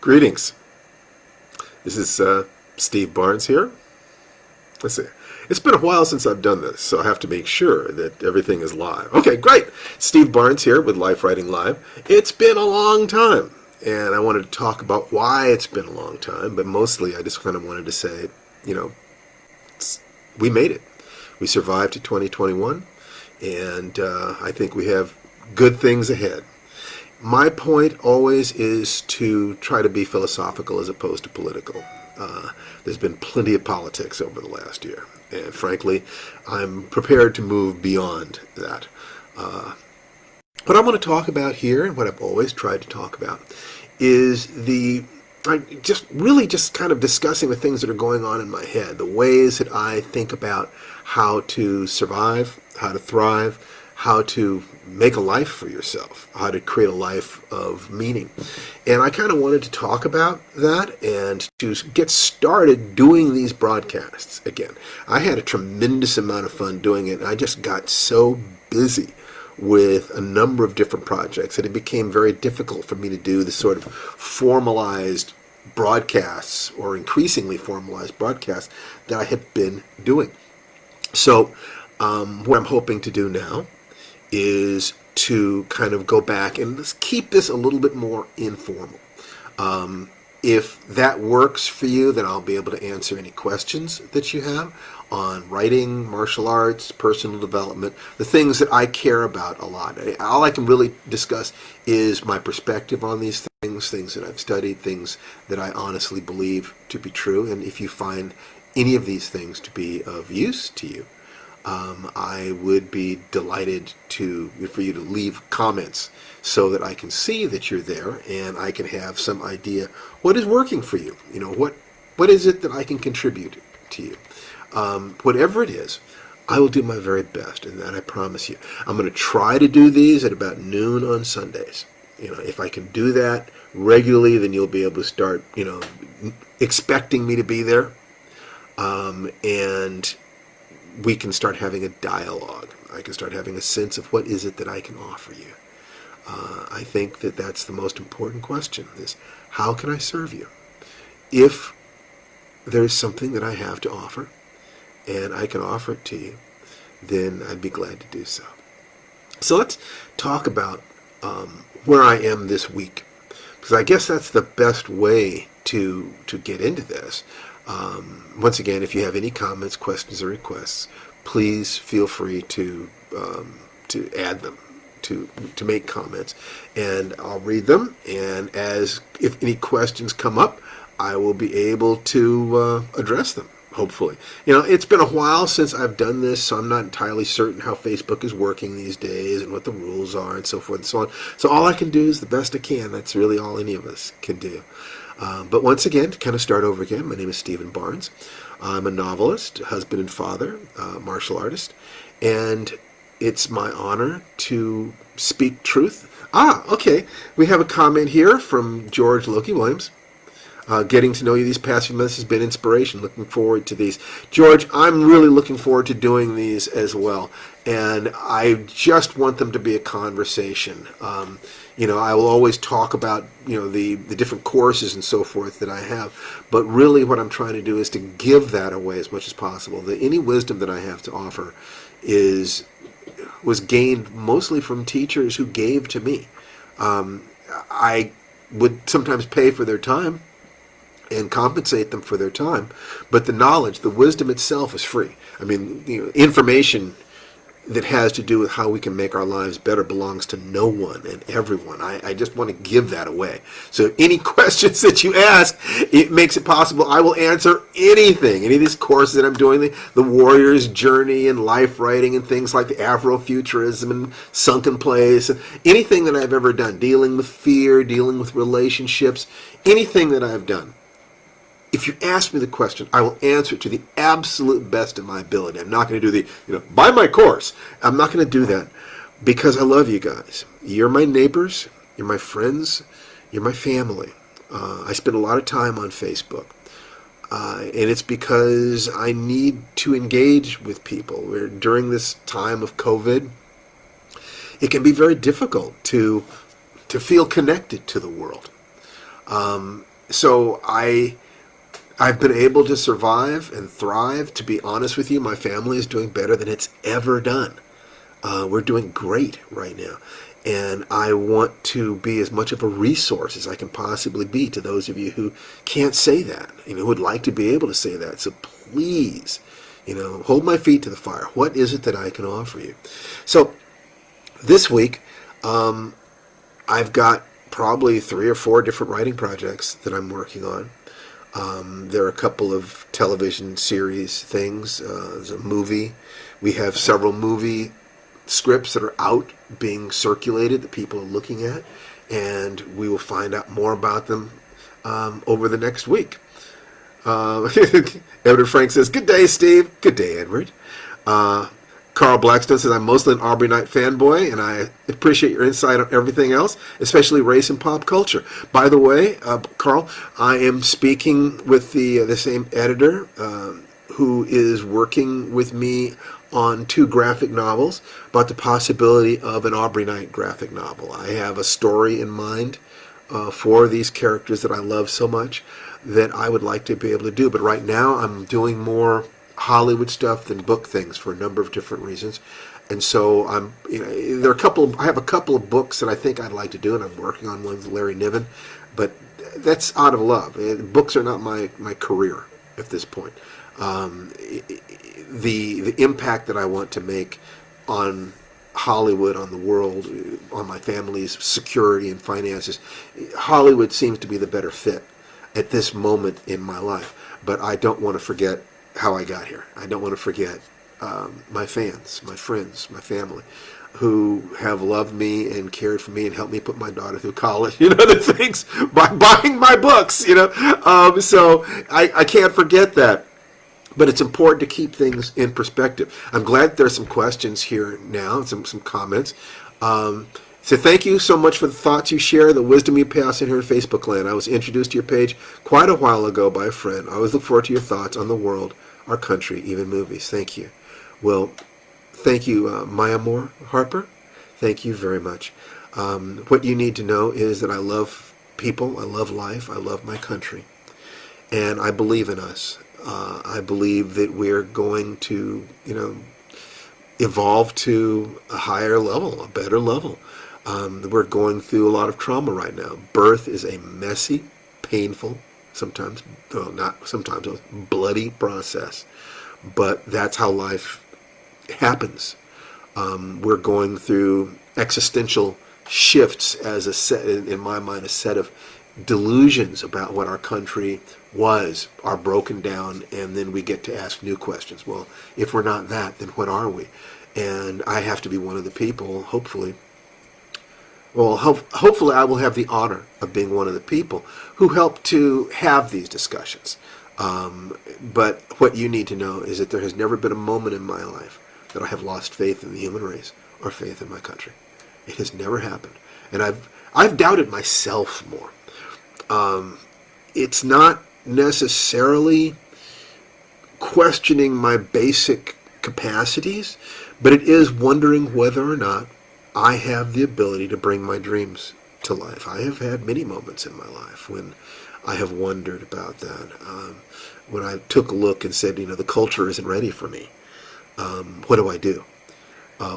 Greetings. This is Steve Barnes here. Let's see. It's been a while since I've done this, so I have to make sure that everything is live. Okay, great. Steve Barnes here with Lifewriting Live. It's been a long time, and I wanted to talk about why it's been a long time, but mostly I just kind of wanted to say, we made it. We survived to 2021, and I think we have good things ahead. My point always is to try to be philosophical as opposed to political. There's been plenty of politics over the last year, and frankly, I'm prepared to move beyond that. What I want to talk about here, and what I've always tried to talk about, is just kind of discussing the things that are going on in my head, the ways that I think about how to survive, how to thrive, how to make a life for yourself, how to create a life of meaning. And I kind of wanted to talk about that and to get started doing these broadcasts again. I had a tremendous amount of fun doing it, and I just got so busy with a number of different projects that it became very difficult for me to do the sort of formalized broadcasts, or increasingly formalized broadcasts, that I had been doing. So what I'm hoping to do now is to kind of go back and let's keep this a little bit more informal. If that works for you, then I'll be able to answer any questions that you have on writing, martial arts, personal development, the things that I care about a lot. All I can really discuss is my perspective on these things that I've studied, things that I honestly believe to be true. And if you find any of these things to be of use to you, I would be delighted for you to leave comments so that I can see that you're there and I can have some idea what is working for you. What is it that I can contribute to you? Whatever it is, I will do my very best, and that I promise you. I'm going to try to do these at about noon on Sundays. If I can do that regularly, then you'll be able to start, expecting me to be there, and we can start having a dialogue. I can start having a sense of what is it that I can offer you. I think that that's the most important question, is how can I serve you? If there's something that I have to offer, and I can offer it to you, then I'd be glad to do so. So let's talk about where I am this week, because I guess that's the best way to get into this. Once again, if you have any comments, questions, or requests, please feel free to add them, to make comments, and I'll read them. And if any questions come up, I will be able to address them. Hopefully, it's been a while since I've done this, so I'm not entirely certain how Facebook is working these days and what the rules are and so forth and so on. So all I can do is the best I can. That's really all any of us can do. But once again, to kind of start over again, my name is Stephen Barnes. I'm a novelist, husband and father, martial artist, and it's my honor to speak truth. Okay. We have a comment here from George Loki Williams. Getting to know you these past few months has been inspiration. Looking forward to these. George, I'm really looking forward to doing these as well. And I just want them to be a conversation. I will always talk about, the different courses and so forth that I have. But really what I'm trying to do is to give that away as much as possible. Any wisdom that I have to offer was gained mostly from teachers who gave to me. I would sometimes pay for their time and compensate them for their time, but the knowledge, the wisdom itself is free. Information that has to do with how we can make our lives better belongs to no one and everyone. I just want to give that away. So any questions that you ask, it makes it possible. I will answer anything. Any of these courses that I'm doing, the Warrior's Journey and Life Writing and things like the Afrofuturism and Sunken Place, anything that I've ever done, dealing with fear, dealing with relationships, anything that I've done. If you ask me the question, I will answer it to the absolute best of my ability. I'm not going to do buy my course. I'm not going to do that because I love you guys. You're my neighbors. You're my friends. You're my family. I spend a lot of time on Facebook. And it's because I need to engage with people. During this time of COVID, it can be very difficult to feel connected to the world. So I've been able to survive and thrive. To be honest with you, my family is doing better than it's ever done. We're doing great right now. And I want to be as much of a resource as I can possibly be to those of you who can't say that, who would like to be able to say that. So please, hold my feet to the fire. What is it that I can offer you? So this week, I've got probably 3 or 4 different writing projects that I'm working on. There are a couple of television series things. There's a movie. We have several movie scripts that are out being circulated that people are looking at, and we will find out more about them over the next week. Edward Frank says, "Good day, Steve." Good day, Edward. Carl Blackstone says, "I'm mostly an Aubrey Knight fanboy, and I appreciate your insight on everything else, especially race and pop culture." By the way, Carl, I am speaking with the same editor who is working with me on 2 graphic novels about the possibility of an Aubrey Knight graphic novel. I have a story in mind for these characters that I love so much that I would like to be able to do. But right now I'm doing more Hollywood stuff than book things for a number of different reasons. And so I have a couple of books that I think I'd like to do, and I'm working on one with Larry Niven, but that's out of love. Books are not my career at this point. The impact that I want to make on Hollywood, on the world, on my family's security and finances, Hollywood seems to be the better fit at this moment in my life. But I don't want to forget how I got here. I don't want to forget my fans, my friends, my family, who have loved me and cared for me and helped me put my daughter through college, the things, by buying my books, so I can't forget that. But it's important to keep things in perspective. I'm glad there's some questions here now, some comments. So thank you so much for the thoughts you share, the wisdom you pass in here in Facebook land. I was introduced to your page quite a while ago by a friend. I always look forward to your thoughts on the world, our country, even movies. Thank you. Well, thank you, Maya Moore Harper. Thank you very much. What you need to know is that I love people, I love life, I love my country, and I believe in us. I believe that we're going to, evolve to a higher level, a better level. We're going through a lot of trauma right now. Birth is a messy, painful, sometimes, well, not sometimes, bloody process. But that's how life happens. We're going through existential shifts as a set, in my mind, a set of delusions about what our country was are broken down, and then we get to ask new questions. Well, if we're not that, then what are we? And I have to be one of the people, hopefully. Well, hopefully I will have the honor of being one of the people who help to have these discussions. But what you need to know is that there has never been a moment in my life that I have lost faith in the human race or faith in my country. It has never happened. And I've doubted myself more. It's not necessarily questioning my basic capacities, but it is wondering whether or not I have the ability to bring my dreams to life. I have had many moments in my life when I have wondered about that. When I took a look and said, the culture isn't ready for me. What do I do?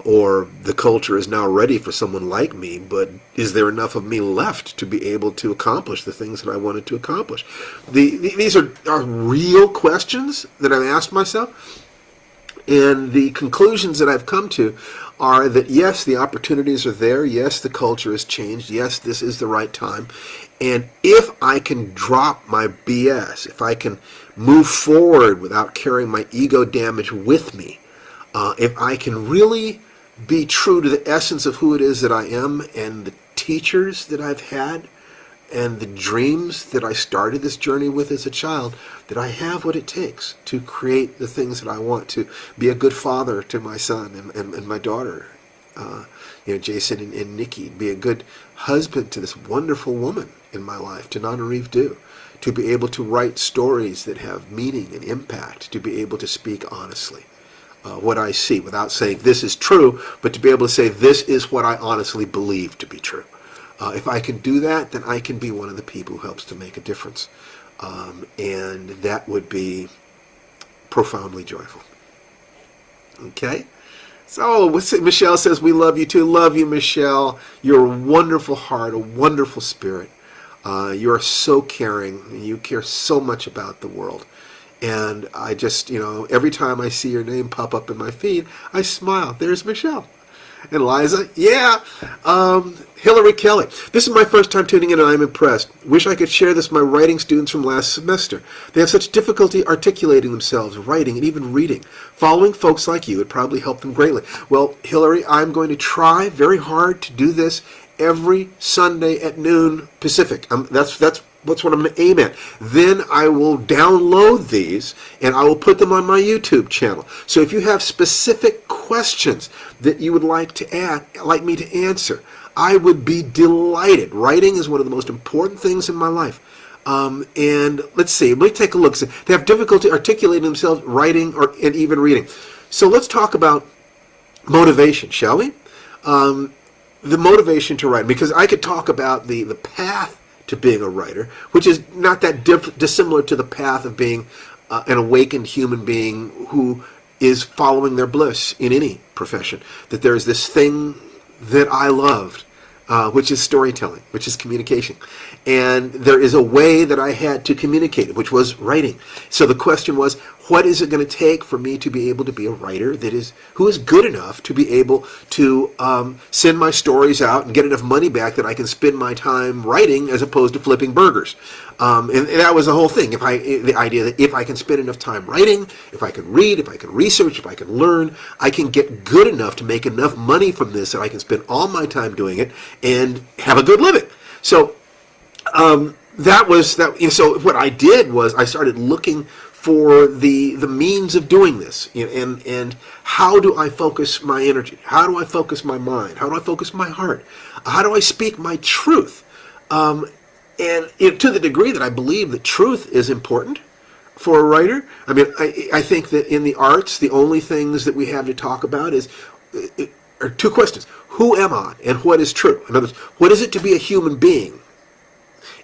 Or the culture is now ready for someone like me, but is there enough of me left to be able to accomplish the things that I wanted to accomplish? These are real questions that I've asked myself, and the conclusions that I've come to are that, yes, the opportunities are there, yes, the culture has changed, yes, this is the right time, and if I can drop my BS, if I can move forward without carrying my ego damage with me, if I can really be true to the essence of who it is that I am and the teachers that I've had and the dreams that I started this journey with as a child, that I have what it takes to create the things that I want, to be a good father to my son and my daughter, Jason and Nikki, be a good husband to this wonderful woman in my life, to Nana Reeve Do, to be able to write stories that have meaning and impact, to be able to speak honestly. What I see, without saying this is true, but to be able to say this is what I honestly believe to be true. If I can do that, then I can be one of the people who helps to make a difference. And that would be profoundly joyful. Okay? So Michelle says, we love you too. Love you, Michelle. You're a wonderful heart, a wonderful spirit. You are so caring, and you care so much about the world. And I just, every time I see your name pop up in my feed, I smile. There's Michelle. And Liza, yeah. Hillary Kelly, this is my first time tuning in and I'm impressed. Wish I could share this with my writing students from last semester. They have such difficulty articulating themselves, writing, and even reading. Following folks like you would probably help them greatly. Well, Hillary, I'm going to try very hard to do this every Sunday at noon Pacific. That's what I'm going to aim at. Then I will download these and I will put them on my YouTube channel. So if you have specific questions that you would like me to answer, I would be delighted. Writing is one of the most important things in my life. And let's see, let me take a look. So they have difficulty articulating themselves, writing, and even reading. So let's talk about motivation, shall we? The motivation to write, because I could talk about the path to being a writer, which is not that dissimilar to the path of being an awakened human being who is following their bliss in any profession. That there's this thing that I loved, which is storytelling, which is communication. And there is a way that I had to communicate it, which was writing. So the question was, what is it going to take for me to be able to be a writer who is good enough to be able to send my stories out and get enough money back that I can spend my time writing as opposed to flipping burgers? And that was the whole thing. The idea that if I can spend enough time writing, if I can read, if I can research, if I can learn, I can get good enough to make enough money from this that I can spend all my time doing it and have a good living. So that was that. So what I did was I started looking for the means of doing this, and how do I focus my energy? How do I focus my mind? How do I focus my heart? How do I speak my truth? And to the degree that I believe that truth is important for a writer, I mean, I think that in the arts, the only things that we have to talk about are two questions: who am I, and what is true? In other words, what is it to be a human being?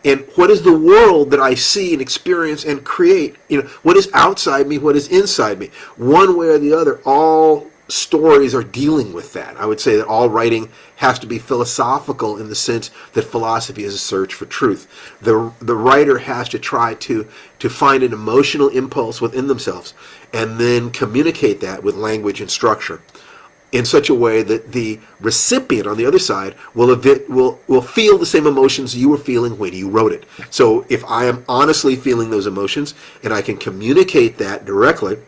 And what is the world that I see and experience and create? What is outside me? What is inside me? One way or the other, all stories are dealing with that. I would say that all writing has to be philosophical in the sense that philosophy is a search for truth. The writer has to try to find an emotional impulse within themselves and then communicate that with language and structure in such a way that the recipient on the other side will feel the same emotions you were feeling when you wrote it. So if I am honestly feeling those emotions and I can communicate that directly,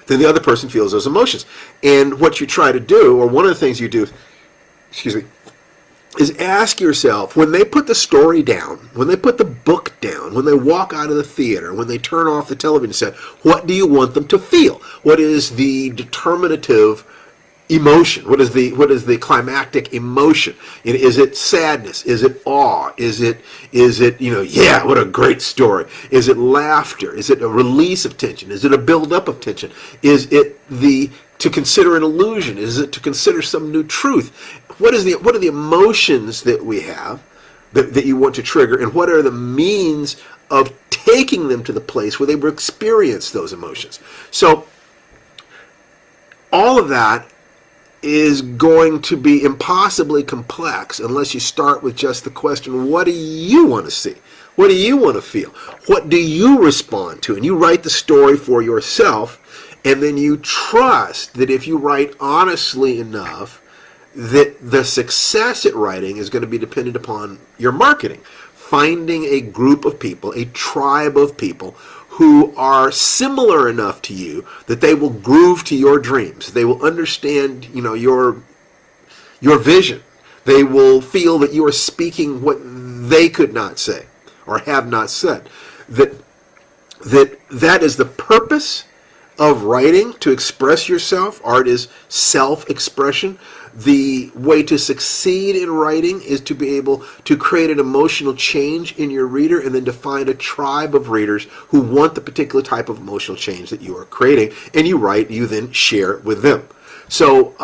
then the other person feels those emotions. And what you try to do, or one of the things you do, is ask yourself, when they put the story down, when they put the book down, when they walk out of the theater, when they turn off the television set, what do you want them to feel? What is the determinative emotion? What is the climactic emotion? Is it sadness? Is it awe? Is it yeah, what a great story? Is it laughter? Is it a release of tension? Is it a build-up of tension? Is it to consider an illusion? Is it to consider some new truth? What are the emotions that we have that you want to trigger, and what are the means of taking them to the place where they will experience those emotions? So all of that is going to be impossibly complex unless you start with just the question, what do you want to see? What do you want to feel? What do you respond to? And you write the story for yourself, and then you trust that if you write honestly enough, that the success at writing is going to be dependent upon your marketing. Finding a group of people, a tribe of people who are similar enough to you that they will groove to your dreams. They will understand, your vision. They will feel that you are speaking what they could not say or have not said. That is the purpose of writing, to express yourself. Art is self-expression. The way to succeed in writing is to be able to create an emotional change in your reader, and then to find a tribe of readers who want the particular type of emotional change that you are creating. And you then share it with them. So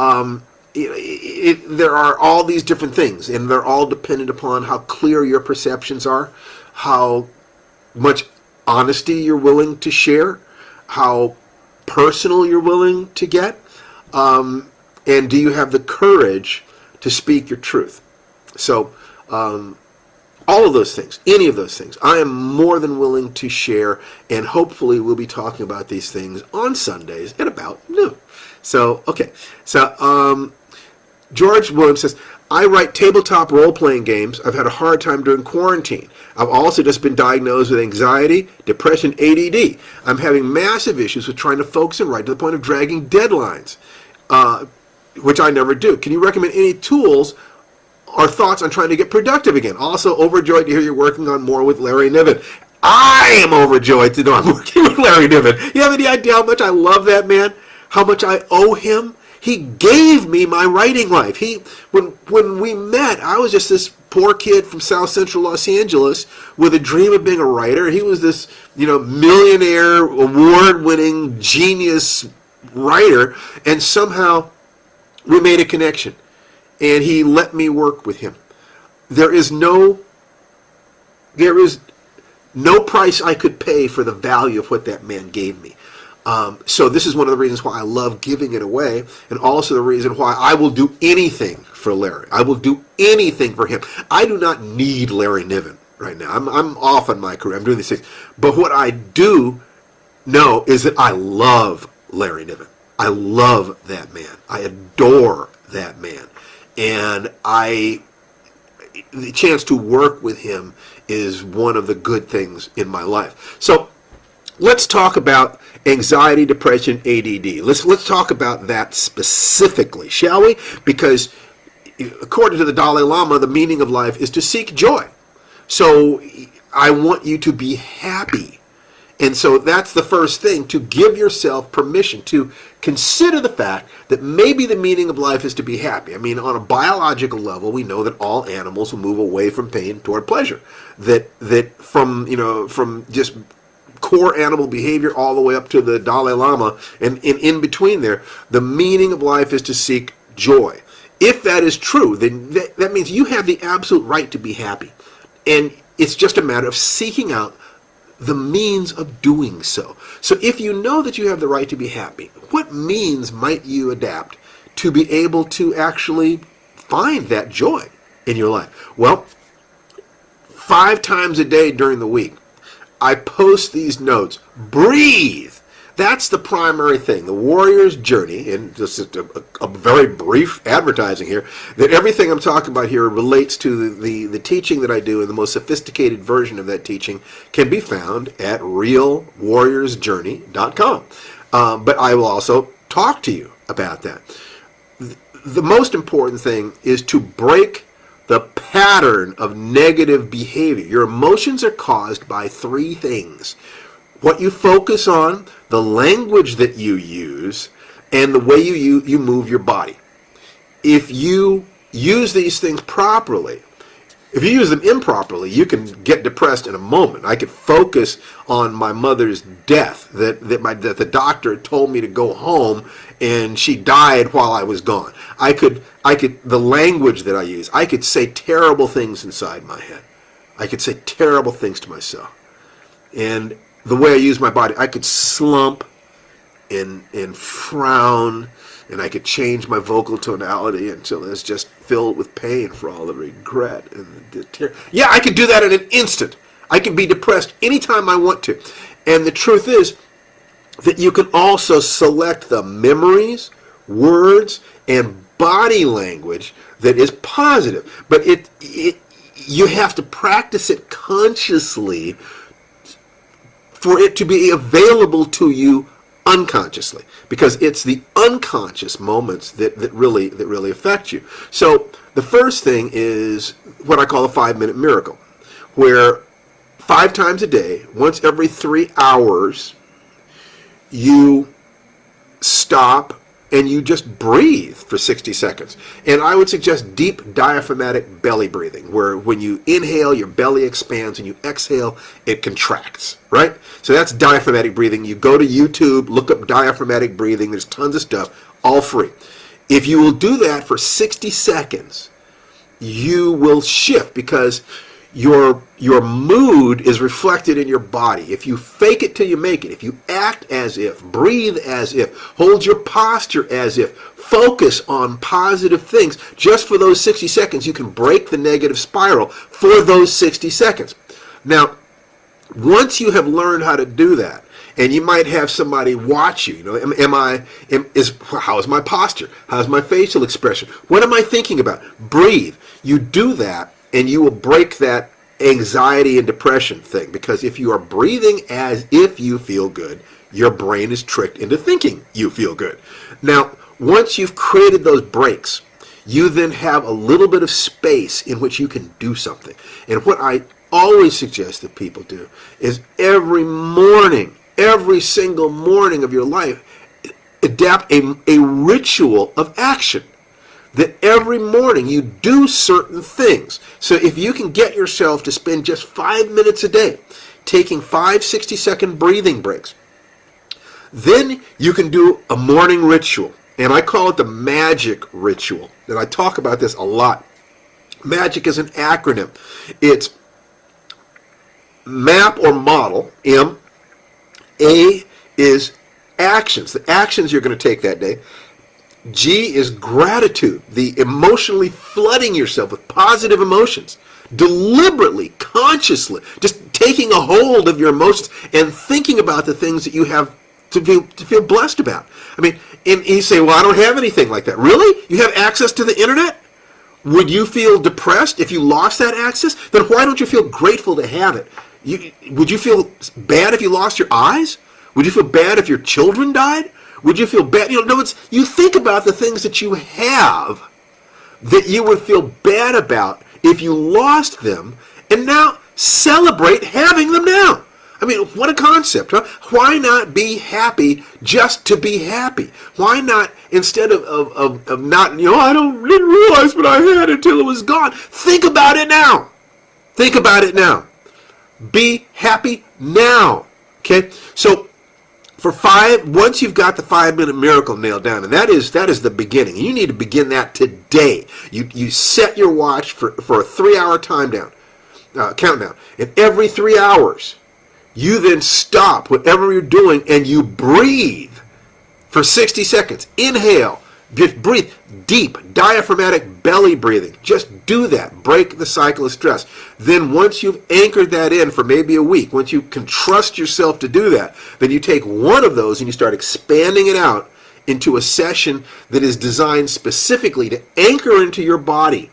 there are all these different things, and they're all dependent upon how clear your perceptions are, how much honesty you're willing to share, how personal you're willing to get, and do you have the courage to speak your truth? So all of those things, any of those things, I am more than willing to share, and hopefully we'll be talking about these things on Sundays at about noon. So, okay. So, George Williams says, I write tabletop role-playing games. I've had a hard time during quarantine. I've also just been diagnosed with anxiety, depression, ADD. I'm having massive issues with trying to focus and write to the point of dragging deadlines, which I never do. Can you recommend any tools or thoughts on trying to get productive again? Also, overjoyed to hear you're working on more with Larry Niven. I am overjoyed to know I'm working with Larry Niven. You have any idea how much I love that man? How much I owe him? He gave me my writing life. When we met, I was just this poor kid from South Central Los Angeles with a dream of being a writer. He was this, millionaire, award-winning, genius writer, and somehow we made a connection, and he let me work with him. There is no price I could pay for the value of what that man gave me. So this is one of the reasons why I love giving it away, and also the reason why I will do anything for Larry. I will do anything for him. I do not need Larry Niven right now. I'm off on my career. I'm doing these things. But what I do know is that I love Larry Niven. I love that man. I adore that man. And the chance to work with him is one of the good things in my life. So let's talk about anxiety, depression, ADD. Let's talk about that specifically, shall we? Because according to the Dalai Lama, the meaning of life is to seek joy. So I want you to be happy. And so that's the first thing, to give yourself permission to consider the fact that maybe the meaning of life is to be happy. I mean, on a biological level, we know that all animals will move away from pain toward pleasure. That from just core animal behavior all the way up to the Dalai Lama, and in between there, the meaning of life is to seek joy. If that is true, then that means you have the absolute right to be happy. And it's just a matter of seeking out the means of doing so. So if you know that you have the right to be happy, what means might you adapt to be able to actually find that joy in your life? Well, 5 times a day during the week, I post these notes. Breathe. That's the primary thing. The warrior's journey, and this is a very brief advertising here, that everything I'm talking about here relates to the teaching that I do, and the most sophisticated version of that teaching can be found at realwarriorsjourney.com. But I will also talk to you about that. The most important thing is to break the pattern of negative behavior. Your emotions are caused by 3 things: what you focus on, the language that you use, and the way you move your body. If you use these things properly, if you use them improperly, you can get depressed in a moment. I could focus on my mother's death, that the doctor told me to go home, and she died while I was gone. I could the language that I use, I could say terrible things inside my head. I could say terrible things to myself. And the way I use my body, I could slump and frown, and I could change my vocal tonality until it's just filled with pain for all the regret and the terror. Yeah, I could do that in an instant. I can be depressed anytime I want to. And the truth is that you can also select the memories, words, and body language that is positive. But you have to practice it consciously for it to be available to you unconsciously, because it's the unconscious moments that really affect you. So the first thing is what I call a 5-minute miracle, where 5 times a day, once every 3 hours, you stop and you just breathe for 60 seconds. And I would suggest deep diaphragmatic belly breathing, where when you inhale, your belly expands, and you exhale, it contracts, right? So that's diaphragmatic breathing. You go to YouTube, look up diaphragmatic breathing. There's tons of stuff, all free. If you will do that for 60 seconds, you will shift because your mood is reflected in your body. If you fake it till you make it, if you act as if, breathe as if, hold your posture as if, focus on positive things, just for those 60 seconds, you can break the negative spiral for those 60 seconds. Now, once you have learned how to do that, and you might have somebody watch you, how is my posture? How's my facial expression? What am I thinking about? Breathe. You do that, and you will break that anxiety and depression thing. Because if you are breathing as if you feel good, your brain is tricked into thinking you feel good. Now, once you've created those breaks, you then have a little bit of space in which you can do something. And what I always suggest that people do is every morning, every single morning of your life, adapt a ritual of action. That every morning you do certain things. So if you can get yourself to spend just 5 minutes a day taking 5 60-second breathing breaks, then you can do a morning ritual. And I call it the magic ritual. And I talk about this a lot. Magic is an acronym. It's map or model, M. A is actions, the actions you're going to take that day. G is gratitude, the emotionally flooding yourself with positive emotions, deliberately, consciously, just taking a hold of your emotions and thinking about the things that you have to feel blessed about. I mean, and you say, well, I don't have anything like that. Really? You have access to the internet? Would you feel depressed if you lost that access? Then why don't you feel grateful to have it? Would you feel bad if you lost your eyes? Would you feel bad if your children died? Would you feel bad? You think about the things that you have that you would feel bad about if you lost them, and now celebrate having them now. I mean, what a concept, huh? Why not be happy just to be happy? Why not, instead of not, I didn't realize what I had until it was gone. Think about it now. Think about it now. Be happy now. Okay? So, once you've got the 5-minute miracle nailed down, and that is the beginning. You need to begin that today. You set your watch for a 3-hour countdown, and every 3 hours, you then stop whatever you're doing and you breathe for 60 seconds. Inhale, just breathe deep, diaphragmatic belly breathing. Just do that. Break the cycle of stress. Then once you've anchored that in for maybe a week, once you can trust yourself to do that, then you take one of those and you start expanding it out into a session that is designed specifically to anchor into your body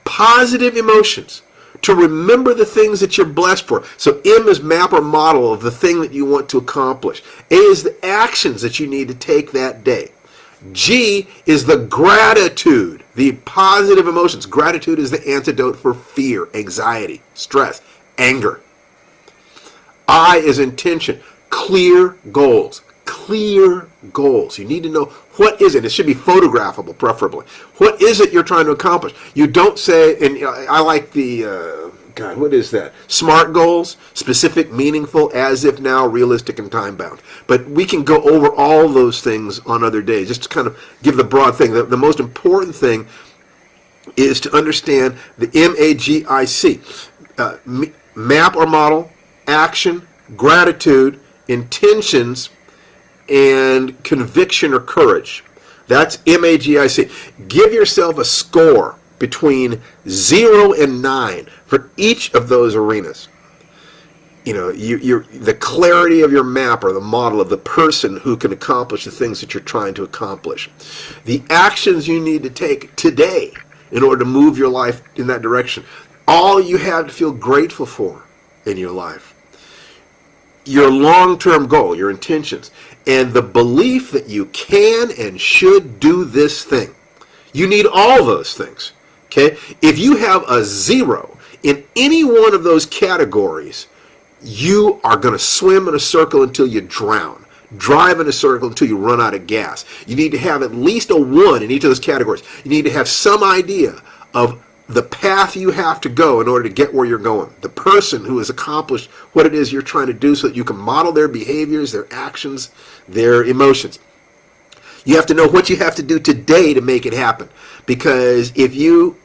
positive emotions, to remember the things that you're blessed for. So M is map or model of the thing that you want to accomplish. A is the actions that you need to take that day. G is the gratitude, the positive emotions. Gratitude is the antidote for fear, anxiety, stress, anger. I is intention, clear goals. Clear goals. You need to know, what is it? It should be photographable, preferably. What is it you're trying to accomplish? You don't say, and I like the, what is that? SMART goals, specific, meaningful, as if now, realistic, and time-bound. But we can go over all those things on other days, just to kind of give the broad thing. The most important thing is to understand the MAGIC. Map or model, action, gratitude, intentions, and conviction or courage. That's MAGIC. Give yourself a score between 0 and 9 for each of those arenas. The clarity of your map or the model of the person who can accomplish the things that you're trying to accomplish. The actions you need to take today in order to move your life in that direction. All you have to feel grateful for in your life. Your long-term goal, your intentions, and the belief that you can and should do this thing. You need all those things. Okay? If you have a 0 in any one of those categories, you are going to swim in a circle until you drown. Drive in a circle until you run out of gas. You need to have at least a 1 in each of those categories. You need to have some idea of the path you have to go in order to get where you're going. The person who has accomplished what it is you're trying to do so that you can model their behaviors, their actions, their emotions. You have to know what you have to do today to make it happen. Because if you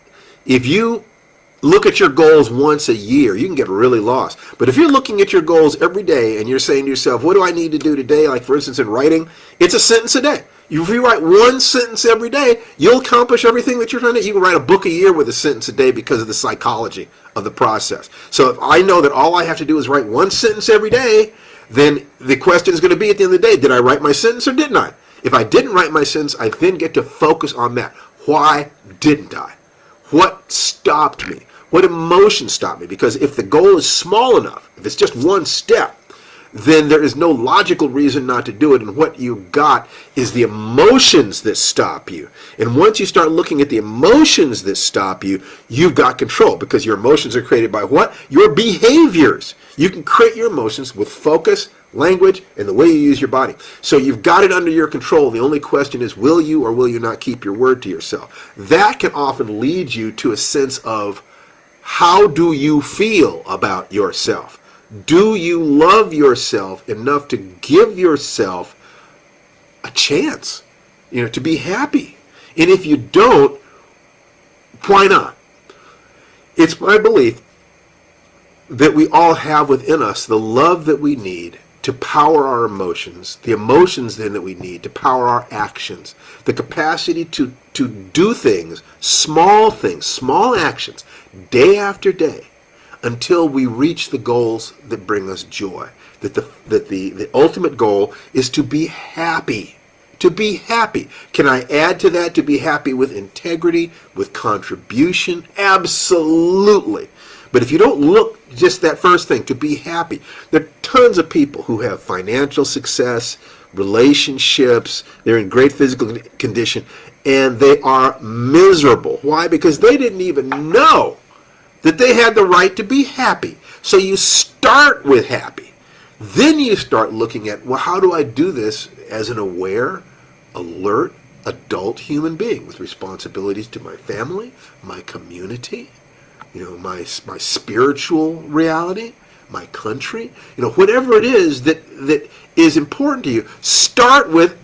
look at your goals once a year, you can get really lost. But if you're looking at your goals every day and you're saying to yourself, what do I need to do today? Like, for instance, in writing, it's a sentence a day. If you write one sentence every day, you'll accomplish everything that you're trying to do. You can write a book a year with a sentence a day because of the psychology of the process. So if I know that all I have to do is write one sentence every day, then the question is going to be at the end of the day, did I write my sentence or didn't I? If I didn't write my sentence, I then get to focus on that. Why didn't I? What stopped me? What emotion stopped me? Because if the goal is small enough, if it's just one step, then there is no logical reason not to do it. And what you got is the emotions that stop you. And once you start looking at the emotions that stop you, you've got control, because your emotions are created by what? Your behaviors. You can create your emotions with focus, language, and the way you use your body. So you've got it under your control. The only question is, will you or will you not keep your word to yourself? That can often lead you to a sense of, how do you feel about yourself? Do you love yourself enough to give yourself a chance, to be happy? And if you don't, why not? It's my belief that we all have within us the love that we need to power our emotions, the emotions then that we need to power our actions, the capacity to do things, small actions, day after day, until we reach the goals that bring us joy. That the ultimate goal is to be happy. To be happy. Can I add to that to be happy with integrity, with contribution? Absolutely. But if you don't look, just that first thing, to be happy, there are tons of people who have financial success, relationships, they're in great physical condition, and they are miserable. Why? Because they didn't even know that they had the right to be happy. So you start with happy. Then you start looking at, well, how do I do this as an aware, alert, adult human being with responsibilities to my family, my community, my spiritual reality, my country, whatever it is that is important to you. Start with,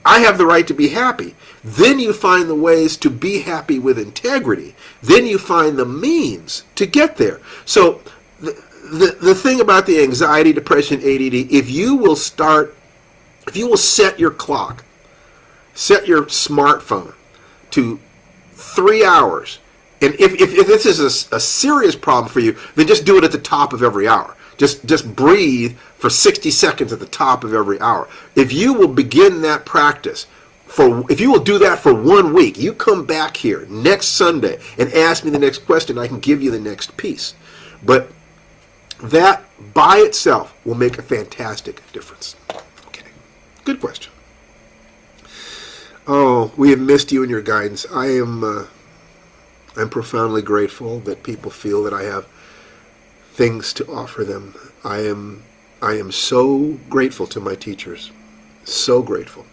I have the right to be happy. Then you find the ways to be happy with integrity. Then you find the means to get there. So the thing about the anxiety, depression, ADD, if you will set your clock, set your smartphone to 3 hours, and if this is a serious problem for you, then just do it at the top of every hour. Just breathe for 60 seconds at the top of every hour. If you will begin that practice, if you will do that for 1 week, you come back here next Sunday and ask me the next question, I can give you the next piece. But that by itself will make a fantastic difference. Okay, good question. Oh, we have missed you and your guidance. I'm profoundly grateful that people feel that I have things to offer them. I am so grateful to my teachers, so grateful.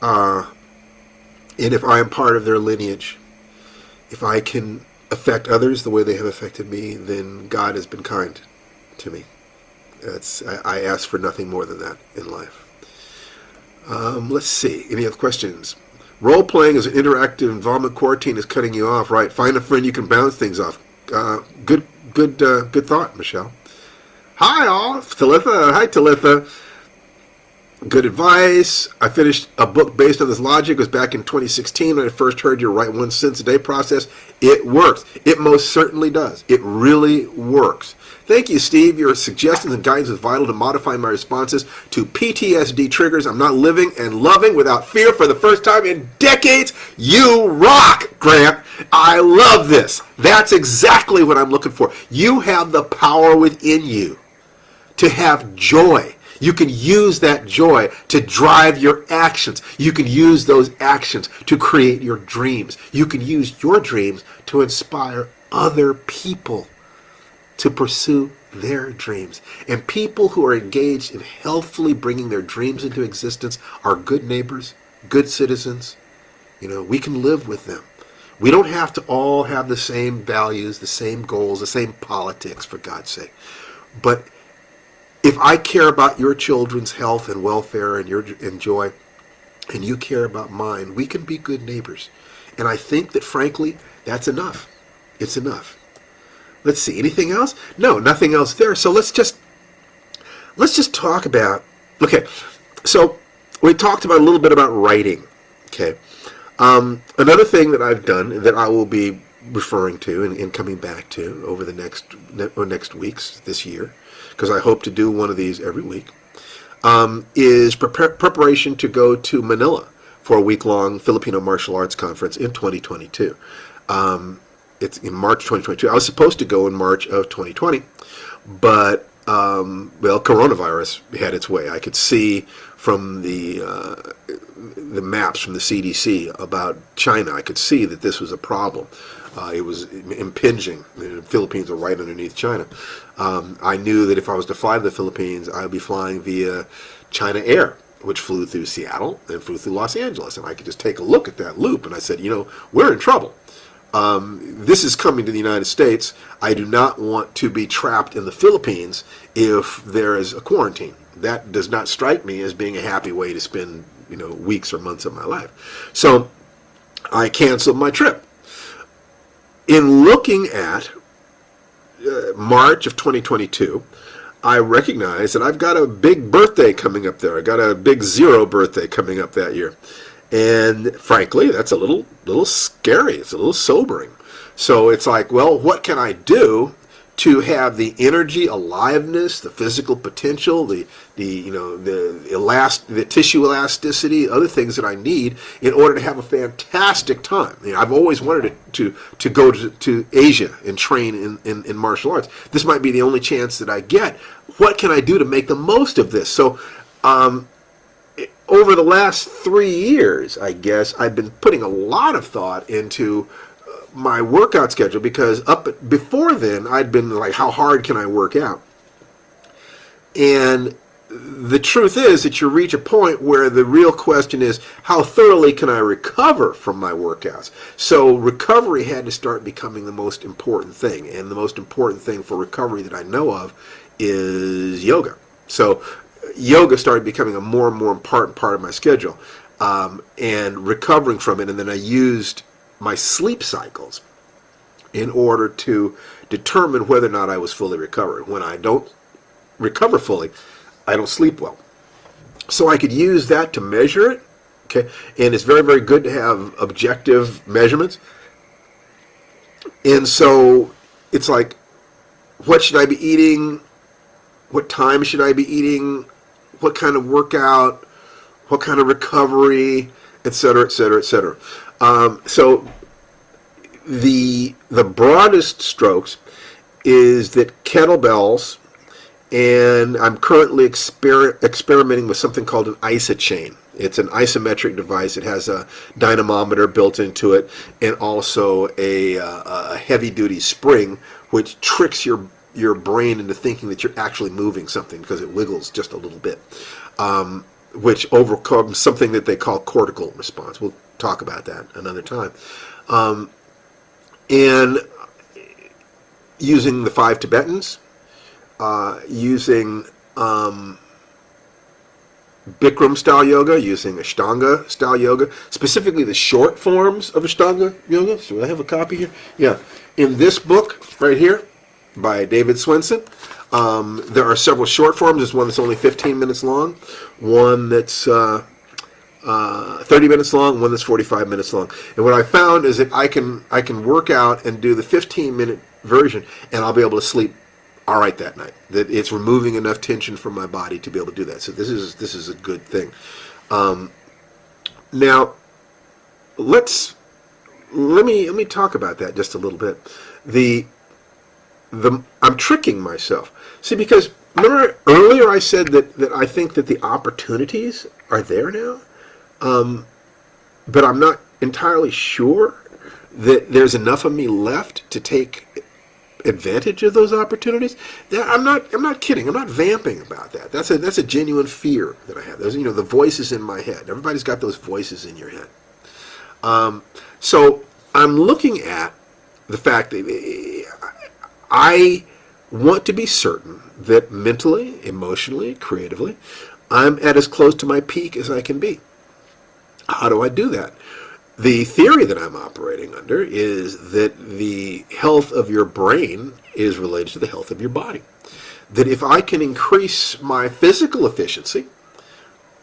And if I am part of their lineage, if I can affect others the way they have affected me, then God has been kind to me. I ask for nothing more than that in life. Let's see. Any other questions? Role-playing is an interactive environment. Quarantine is cutting you off, right? Find a friend you can bounce things off. Good thought, Michelle. Hi, all. Talitha. Hi, Talitha. Good advice. I finished a book based on this logic. It was back in 2016 when I first heard your write one sentence a day process. It works. It most certainly does. It really works. Thank you, Steve. Your suggestions and guidance was vital to modify my responses to PTSD triggers. I'm not living and loving without fear for the first time in decades. You rock, Grant. I love this. That's exactly what I'm looking for. You have the power within you to have joy. You can use that joy to drive your actions. You can use those actions to create your dreams. You can use your dreams to inspire other people to pursue their dreams. And people who are engaged in healthfully bringing their dreams into existence are good neighbors, good citizens. We can live with them. We don't have to all have the same values, the same goals, the same politics, for God's sake. But if I care about your children's health and welfare and your joy, and you care about mine, we can be good neighbors. And I think that, frankly, that's enough. It's enough. Let's see. Anything else? No, nothing else there. So let's just talk about. Okay, so we talked about a little bit about writing. Okay, another thing that I've done that I will be referring to and coming back to over the next weeks this year, because I hope to do one of these every week, is preparation to go to Manila for a week-long Filipino martial arts conference in 2022. It's in March 2022. I was supposed to go in March of 2020, but coronavirus had its way. I could see from the maps from the CDC about China. I could see that this was a problem. It was impinging. The Philippines are right underneath China. I knew that if I was to fly to the Philippines, I would be flying via China Air, which flew through Seattle and flew through Los Angeles. And I could just take a look at that loop, and I said, we're in trouble. This is coming to the United States. I do not want to be trapped in the Philippines if there is a quarantine. That does not strike me as being a happy way to spend, weeks or months of my life. So I canceled my trip. In looking at March of 2022, I recognize that I've got a big birthday coming up there. I got a big 0 birthday coming up that year. And frankly, that's a little scary. It's a little sobering. So it's like, well, what can I do to have the energy, aliveness, the physical potential, the tissue elasticity, other things that I need in order to have a fantastic time? I've always wanted to go to Asia and train in martial arts. This might be the only chance that I get. What can I do to make the most of this? So over the last 3 years, I guess, I've been putting a lot of thought into my workout schedule, because before then, I'd been like, how hard can I work out? And the truth is that you reach a point where the real question is, how thoroughly can I recover from my workouts? So recovery had to start becoming the most important thing. And the most important thing for recovery that I know of is yoga. So yoga started becoming a more and more important part of my schedule, and recovering from it. And then I used my sleep cycles in order to determine whether or not I was fully recovered. When I don't recover fully, I don't sleep well. So I could use that to measure it. Okay, and it's very, very good to have objective measurements. And so it's like, what should I be eating? What time should I be eating? What kind of workout? What kind of recovery? Et cetera, et cetera, et cetera. So the broadest strokes is that kettlebells, and I'm currently experimenting with something called an isochain. It's an isometric device. It has a dynamometer built into it, and also a heavy-duty spring, which tricks your brain into thinking that you're actually moving something because it wiggles just a little bit, which overcomes something that they call cortical response. We'll talk about that another time. And using the 5 Tibetans, using Bikram style yoga, using Ashtanga style yoga, specifically the short forms of Ashtanga yoga. So I have a copy here. Yeah, in this book right here by David Swenson, there are several short forms. There's one that's only 15 minutes long, one that's 30 minutes long, one that's 45 minutes long. And what I found is that I can work out and do the 15-minute version, and I'll be able to sleep all right that night. That it's removing enough tension from my body to be able to do that. So this is a good thing. Now, let me talk about that just a little bit. I'm tricking myself. See, because remember earlier I said that I think that the opportunities are there now, but I'm not entirely sure that there's enough of me left to take advantage of those opportunities. I'm not kidding. I'm not vamping about that. That's a genuine fear that I have. Those, the voices in my head. Everybody's got those voices in your head. So I'm looking at the fact that I want to be certain that mentally, emotionally, creatively, I'm at as close to my peak as I can be. How do I do that? The theory that I'm operating under is that the health of your brain is related to the health of your body. That if I can increase my physical efficiency,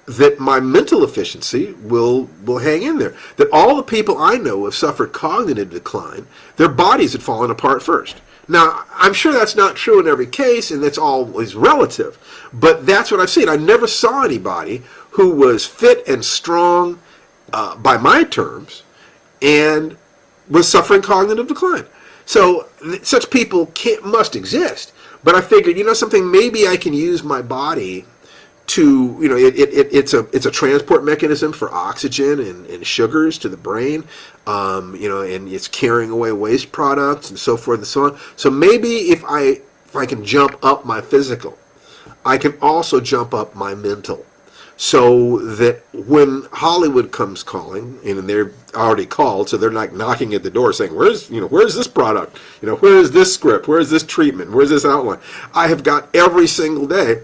that my mental efficiency will hang in there. That all the people I know who have suffered cognitive decline, their bodies had fallen apart first. Now, I'm sure that's not true in every case, and that's always relative. But that's what I've seen. I never saw anybody who was fit and strong by my terms and was suffering cognitive decline. So such people must exist. But I figured, something, maybe I can use my body to, it's a transport mechanism for oxygen and sugars to the brain, and it's carrying away waste products and so forth and so on. So maybe if I can jump up my physical, I can also jump up my mental. So that when Hollywood comes calling, and they're already called, so they're like knocking at the door saying, where's this product? Where is this script? Where is this treatment? Where's this outline? I have got every single day,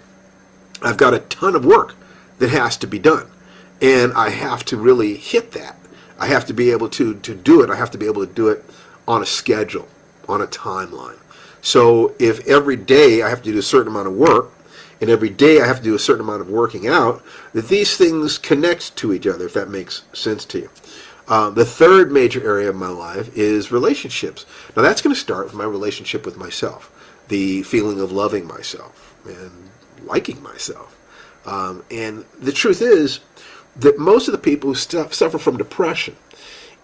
I've got a ton of work that has to be done. And I have to really hit that. I have to be able to do it. I have to be able to do it on a schedule, on a timeline. So if every day I have to do a certain amount of work, and every day I have to do a certain amount of working out, that these things connect to each other, if that makes sense to you. The third major area of my life is relationships. Now that's going to start with my relationship with myself, the feeling of loving myself and liking myself. And the truth is that most of the people who suffer from depression,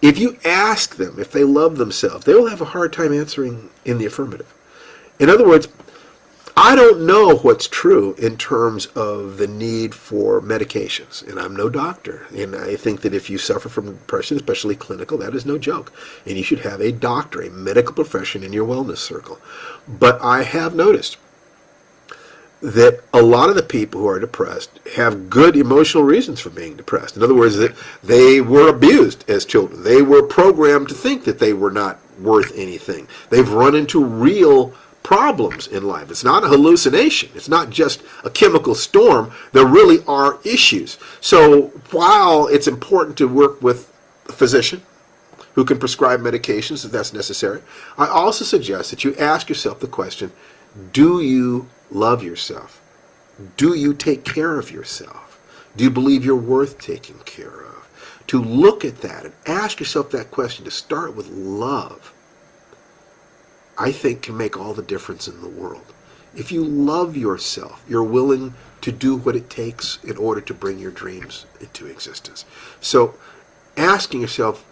if you ask them if they love themselves, they will have a hard time answering in the affirmative. In other words, I don't know what's true in terms of the need for medications, and I'm no doctor, and I think that if you suffer from depression, especially clinical, that is no joke, and you should have a doctor, a medical profession in your wellness circle. But I have noticed that a lot of the people who are depressed have good emotional reasons for being depressed. In other words, that they were abused as children. They were programmed to think that they were not worth anything. They've run into real problems in life. It's not a hallucination. It's not just a chemical storm. There really are issues. So while it's important to work with a physician who can prescribe medications if that's necessary, I also suggest that you ask yourself the question, do you love yourself? Do you take care of yourself? Do you believe you're worth taking care of? To look at that and ask yourself that question, to start with love, I think can make all the difference in the world. If you love yourself, you're willing to do what it takes in order to bring your dreams into existence. So asking yourself,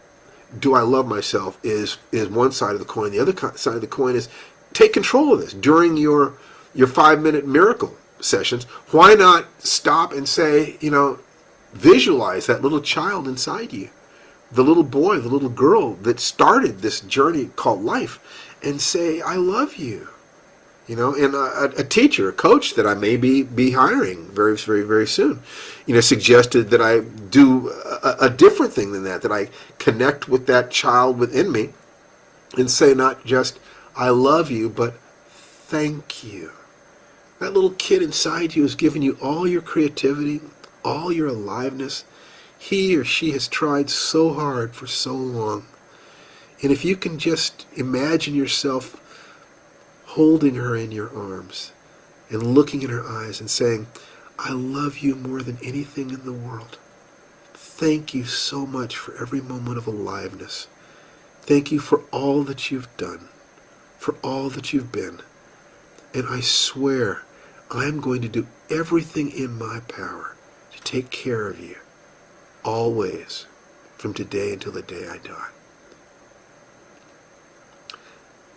do I love myself, is one side of the coin. The other side of the coin is take control of this. During your 5-minute miracle sessions, why not stop and say, visualize that little child inside you, the little boy, the little girl that started this journey called life, and say, I love you. And a teacher, a coach that I may be hiring very, very, very soon, suggested that I do a different thing than that I connect with that child within me and say not just, I love you, but thank you. That little kid inside you has given you all your creativity, all your aliveness. He or she has tried so hard for so long. And if you can just imagine yourself holding her in your arms and looking in her eyes and saying, I love you more than anything in the world. Thank you so much for every moment of aliveness. Thank you for all that you've done, for all that you've been. And I swear I'm going to do everything in my power to take care of you, always, from today until the day I die.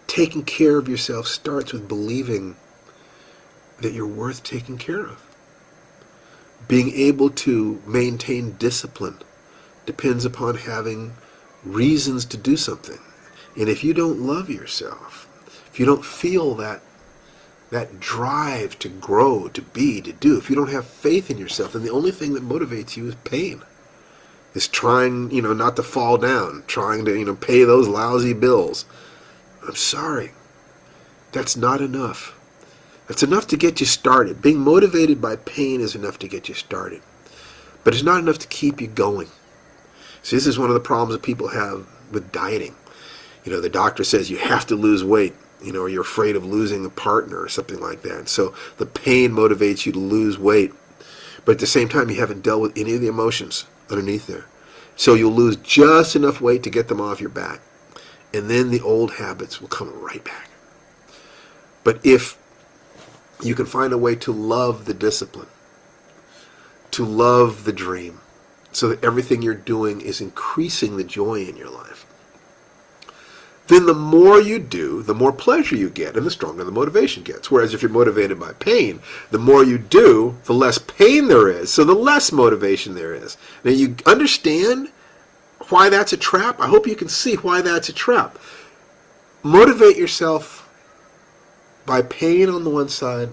Taking care of yourself starts with believing that you're worth taking care of. Being able to maintain discipline depends upon having reasons to do something. And if you don't love yourself, if you don't feel that drive to grow, to be, to do, if you don't have faith in yourself, then the only thing that motivates you is pain. Is trying, not to fall down, trying to, pay those lousy bills. I'm sorry. That's not enough. That's enough to get you started. Being motivated by pain is enough to get you started. But it's not enough to keep you going. See, this is one of the problems that people have with dieting. The doctor says you have to lose weight, or you're afraid of losing a partner or something like that. So the pain motivates you to lose weight. But at the same time, you haven't dealt with any of the emotions underneath there. So you'll lose just enough weight to get them off your back. And then the old habits will come right back. But if you can find a way to love the discipline, to love the dream, so that everything you're doing is increasing the joy in your life, then the more you do, the more pleasure you get, and the stronger the motivation gets. Whereas if you're motivated by pain, the more you do, the less pain there is, so the less motivation there is. Now, you understand why that's a trap? I hope you can see why that's a trap. Motivate yourself by pain on the one side,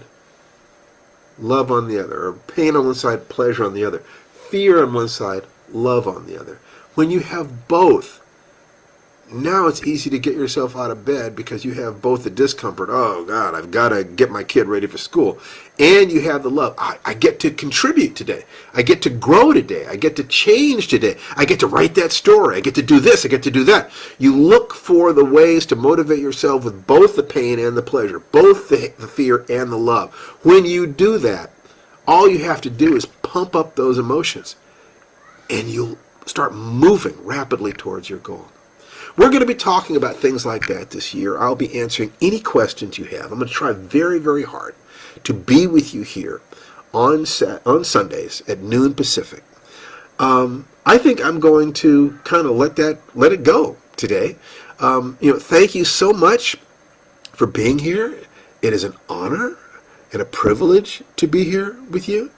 love on the other, or pain on one side, pleasure on the other, fear on one side, love on the other. When you have both, now it's easy to get yourself out of bed because you have both the discomfort, oh God, I've got to get my kid ready for school, and you have the love. I get to contribute today. I get to grow today. I get to change today. I get to write that story. I get to do this. I get to do that. You look for the ways to motivate yourself with both the pain and the pleasure, both the fear and the love. When you do that, all you have to do is pump up those emotions, and you'll start moving rapidly towards your goal. We're going to be talking about things like that this year. I'll be answering any questions you have. I'm going to try very, very hard to be with you here on Sundays at noon Pacific. I think I'm going to kind of let it go today. Thank you so much for being here. It is an honor and a privilege to be here with you.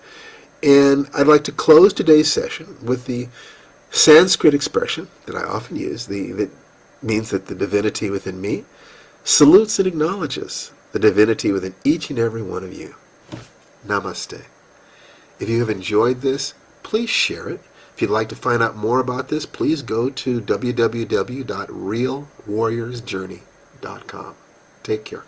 And I'd like to close today's session with the Sanskrit expression that I often use, that means that the divinity within me salutes and acknowledges the divinity within each and every one of you. Namaste. If you have enjoyed this, please share it. If you'd like to find out more about this, please go to www.realwarriorsjourney.com. Take care.